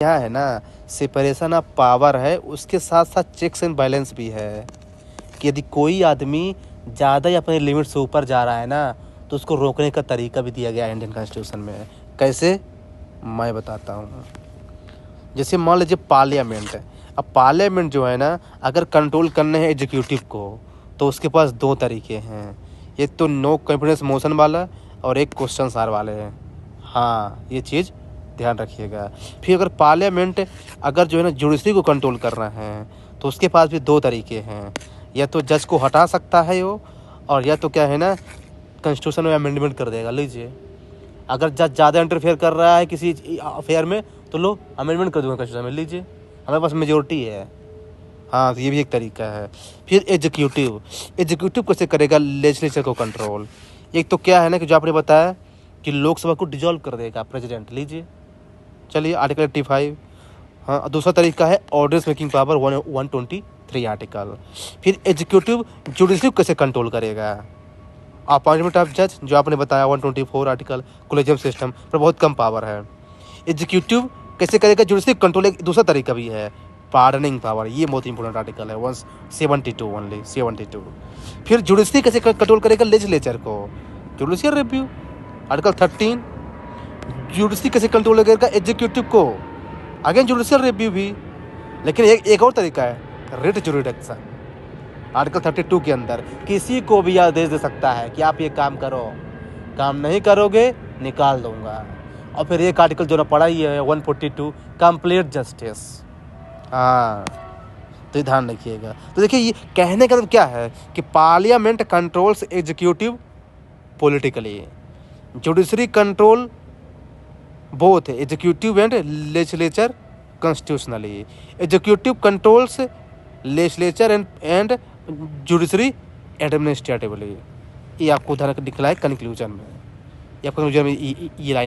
क्या है ना, सेपरेशन ऑफ पावर है, उसके साथ साथ चेक्स एंड बैलेंस भी है कि यदि कोई आदमी ज़्यादा ही अपने लिमिट से ऊपर जा रहा है ना, तो उसको रोकने का तरीका भी दिया गया है इंडियन कॉन्स्टिट्यूशन में। कैसे, मैं बताता हूँ। जैसे मान लीजिए पार्लियामेंट है। अब पार्लियामेंट जो है ना, अगर कंट्रोल करने हैं एग्जीक्यूटिव को, तो उसके पास दो तरीके हैं। एक तो नो कॉन्फिडेंस मोशन वाला और एक क्वेश्चन आवर वाले हैं। हाँ, ये चीज़ ध्यान रखिएगा। फिर अगर पार्लियामेंट अगर जो है ना जुडिशरी को कंट्रोल करना है, तो उसके पास भी दो तरीके हैं। या तो जज को हटा सकता है वो, और या तो क्या है ना, कॉन्स्टिट्यूशन में अमेंडमेंट कर देगा। लीजिए, अगर जज ज़्यादा इंटरफेयर कर रहा है किसी अफेयर में, तो लो अमेंडमेंट कर दूंगा कॉन्स्टिट्यूशन में। लीजिए, हमारे पास मेजोरिटी है। हाँ, तो ये भी एक तरीका है। फिर एग्जीक्यूटिव कैसे करेगा लेजिस्लेचर को कंट्रोल। एक तो क्या है ना कि जो आपने बताया कि लोकसभा को डिजॉल्व कर देगा प्रेसिडेंट। लीजिए, चलिए आर्टिकल 85। हाँ, दूसरा तरीका है ऑर्डर्स मेकिंग पावर 123 आर्टिकल। फिर एग्जीक्यूटिव जुडिशरी कैसे कंट्रोल करेगा। अपॉइंटमेंट ऑफ जज जो आपने बताया 124 आर्टिकल, कोलेजियम सिस्टम पर बहुत कम पावर है। एग्जीक्यूटिव कैसे करेगा जुडिशरी कंट्रोल, एक दूसरा तरीका भी है, पार्डनिंग पावर। ये बहुत इंपॉर्टेंट आर्टिकल है 172 ओनली 72। फिर जुडिशरी कैसे कंट्रोल करेगा लेजिस्लेचर को, जुडिशियल रिव्यू आर्टिकल 13। जुडिशरी कैसे कंट्रोल करेगा एग्जीक्यूटिव को, अगेन जुडिशियल रिव्यू भी। लेकिन एक और तरीका है, रिट जुरिडिक्शन आर्टिकल 32 के अंदर किसी को भी आदेश दे सकता है कि आप ये काम करो, काम नहीं करोगे निकाल दूंगा। और फिर एक आर्टिकल जो ना पढ़ा ही है 142, कंप्लीट जस्टिस। हाँ, तो ध्यान रखिएगा। तो देखिए, ये कहने का मतलब क्या है कि parliament controls executive politically, judiciary control both executive and legislature constitutionally, executive controls legislature and judiciary administratively. ये आपको उदाहरण दिखला है कंक्लूजन में, ये आपको कंक्लूजन में ये लाइन